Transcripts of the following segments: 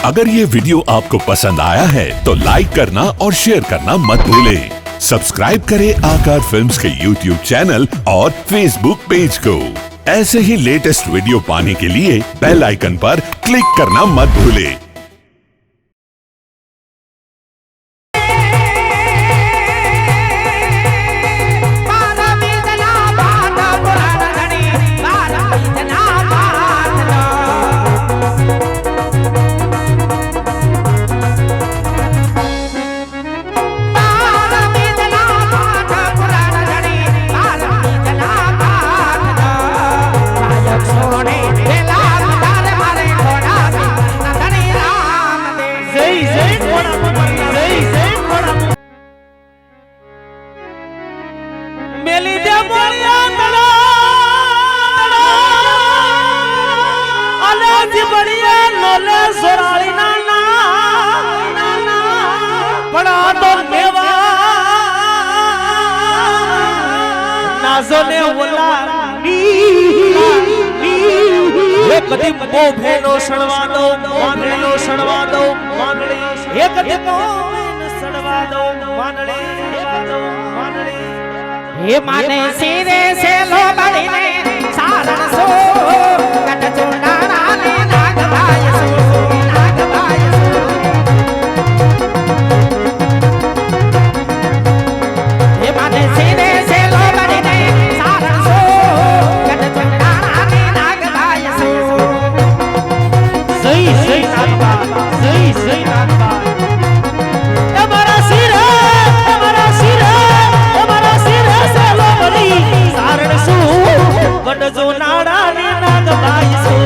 अगर ये वीडियो आपको पसंद आया है तो लाइक करना और शेयर करना मत भूलें। सब्सक्राइब करें आकार फिल्म्स के YouTube चैनल और Facebook पेज को। ऐसे ही लेटेस्ट वीडियो पाने के लिए बेल आइकन पर क्लिक करना मत भूलें। कदी मो भेनो सड़वा दो मानड़ीनो सड़वा दो मानड़ी हे कदी मो सड़वा दो मानड़ी हे माने सिरे से लो बड़ी ने सारण सो कट चुना ने नाग भाई सो हे माने सिरे से लो बड़ी ने सारण सो कट चुना ने नाग भाई सो सही नागबा हमारा सिर से लो बड़ी सारण सो कट जो नाड़ा ने नाग भाई सो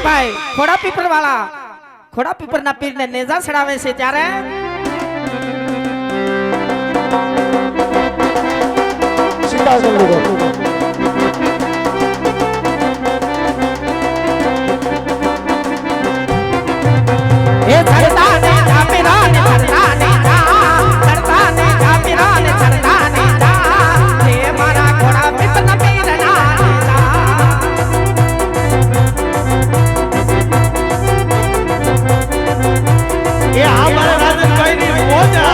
ભાઈ ખોડા પીપર વાળા ખોડા પીપર ના પીર ને નેજા ચડાવે છે ત્યારે એ ચડતા ને જાપીરા ને ચડતા ને જા ચડતા ને જાપીરા ને ચડતા ને જા એ મારા ખોડા પીપર ના પીર ના ये हमारा राजन भाई ने पहुंचा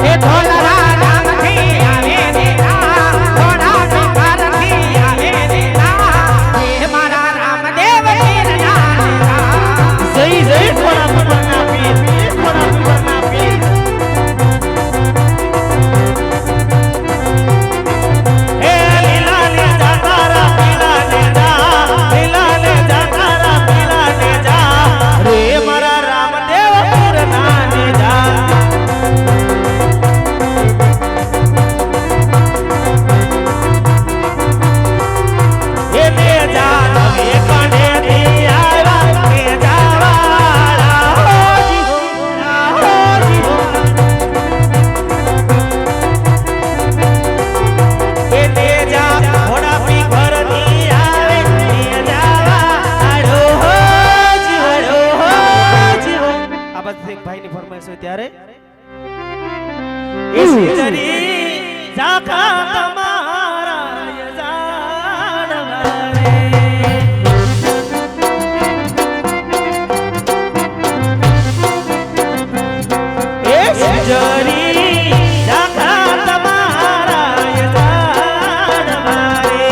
ये ढोलरा राम थी आवे देना थोड़ा पीपर थी आवे देना ये हमारा रामदेव पीर ना सही थोड़ा पीपर ना पीर ए लीला ले जा तारा पीला ले जा लीला ले जा तारा पीला ले जा रे हमारा रामदेव पीर ना ले जा ये ले जा नवे कने दिया ले जा वाला हो जी ये ले जा घोड़ा पी घर दिया ले जा वाला हो जी आ बस एक भाई ની ફરમાઈશ હોય ત્યારે એ સિંદરી જાકા તમારા યજાન વાલે એ સિંદરી જાકા તમારા યજાન વાલે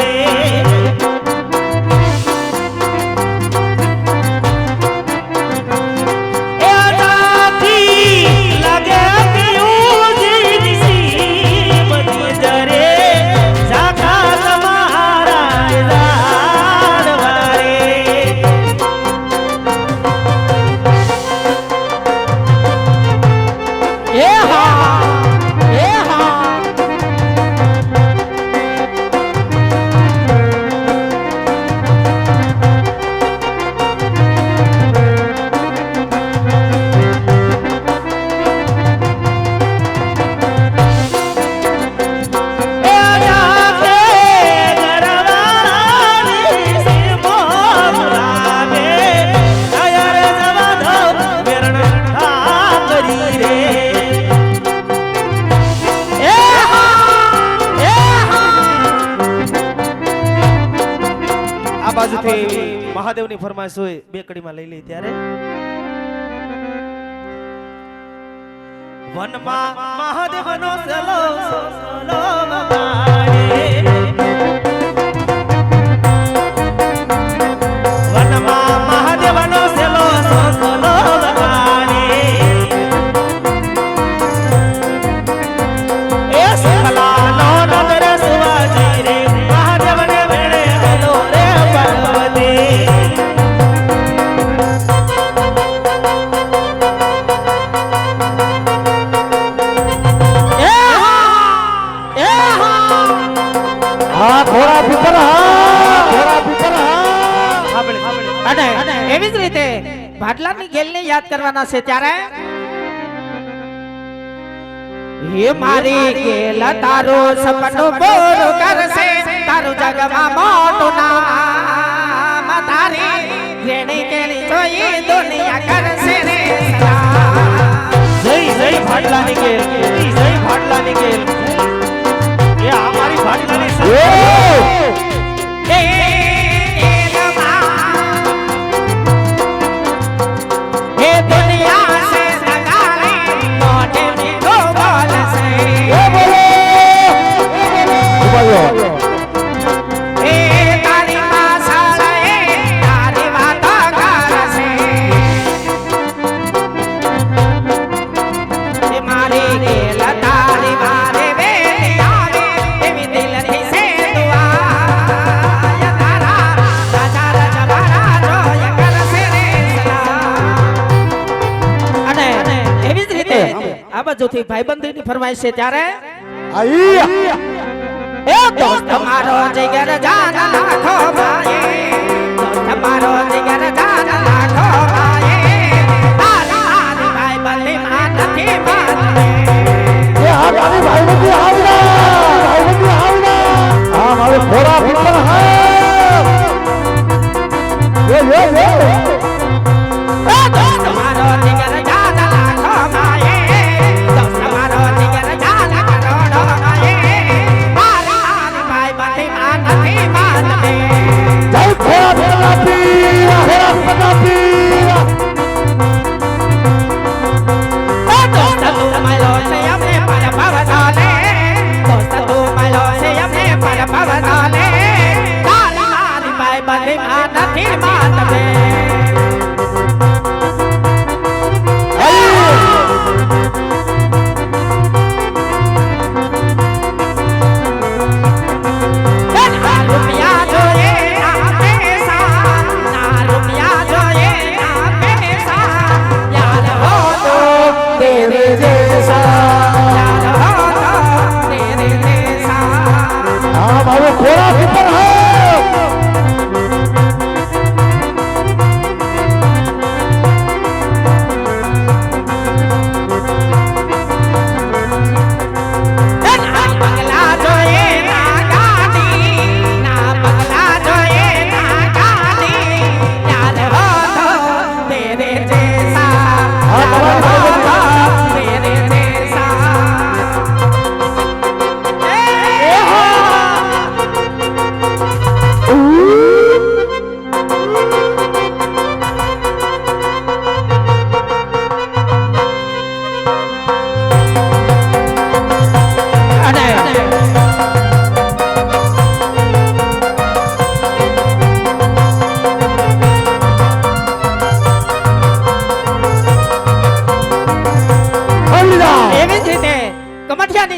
એ આથી લાગે પીયું જી सी बदी जरे મહાદેવની ફરમાઈશ હોય બે કડીમાં લઈ લઈ ત્યારે વનમાં મહાદેવનો સલો સલો વગાડે વનમાં મહાદેવનો સલો સલો વગાડે એ સકલાનો નગર સુવાજી રે મહાદેવને વેળે ગયો રે પર્વતી એવી જ રીતે ભાટલાની ગેલને યાદ કરવાના છે ત્યારે હે મારી ગેલ તારું સપનું પૂરું કરશે તારું જગમાં મોટું નામ તારી રેણી કેળી જોઈ દુનિયા કરશે રે જય જય ભાટલાની ગેલ જય ભાટલાની ગેલ એ અમારી ભાટલાની બાજુથી ભાઈબંધીની ફરમાઈશ છે ત્યારે એ દોસ્ત મારો જીગર જાન લાખો ભાઈ દોસ્ત મારો જીગર જાન લાખો ભાઈ તારી ભાઈબંધી માં નથી માનને એ હા તારી ભાઈબંધી આવના ભાઈબંધી આવના હા મારો ઘોડા ફિકર હા એ દોસ્ત મારો જીગર જાન લાખો ભાઈ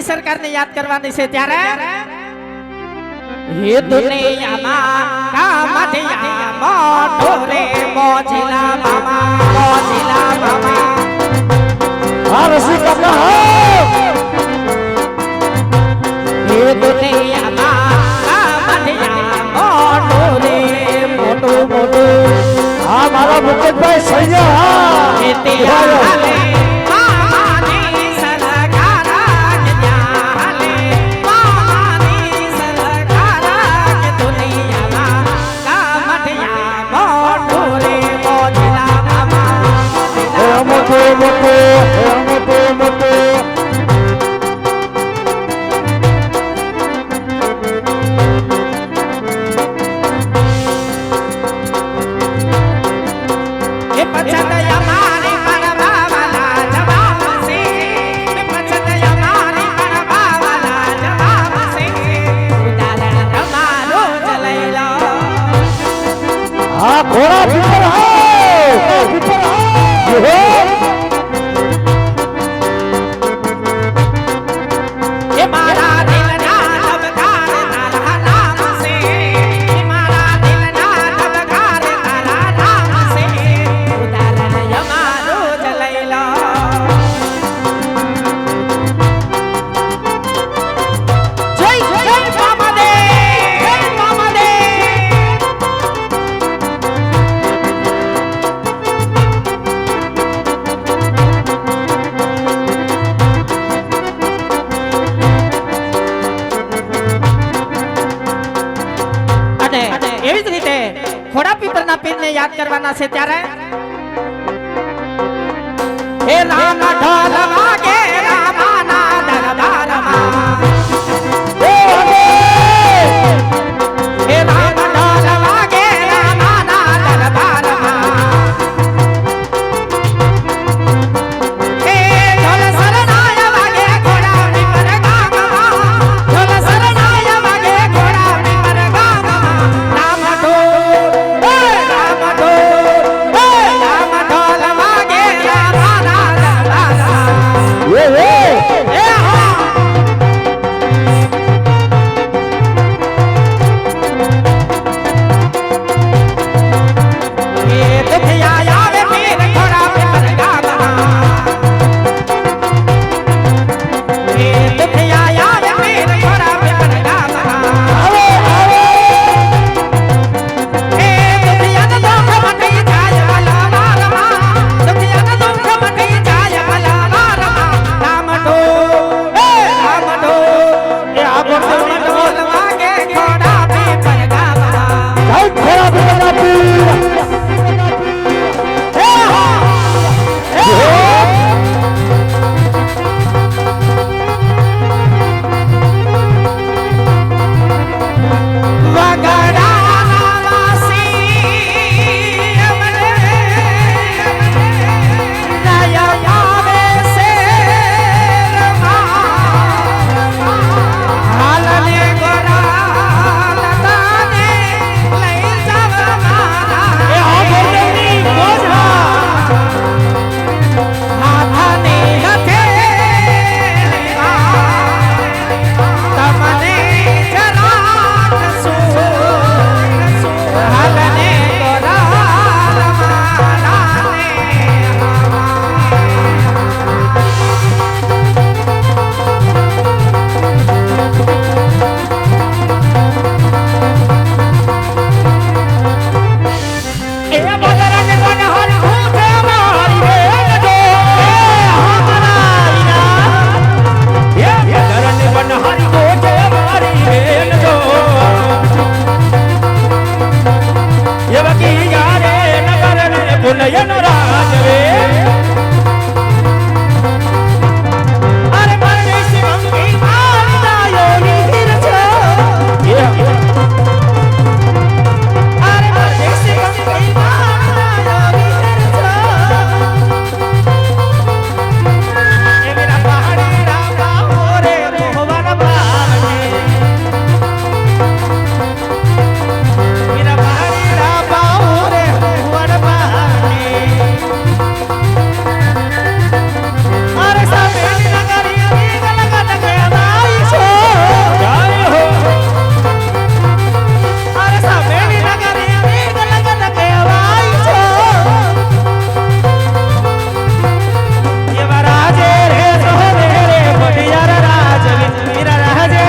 સરકારને યાદ કરવાની છે ત્યારે હે દુનિયામાં કામઠિયા મોટો રે મોજીલા મામા હા રસી કાકા હે દુનિયામાં કામઠિયા મોટો રે મોટો હા મારા મુકેશભાઈ સૈયા હે તેરા Vamos થશે ત્યારે હે નામ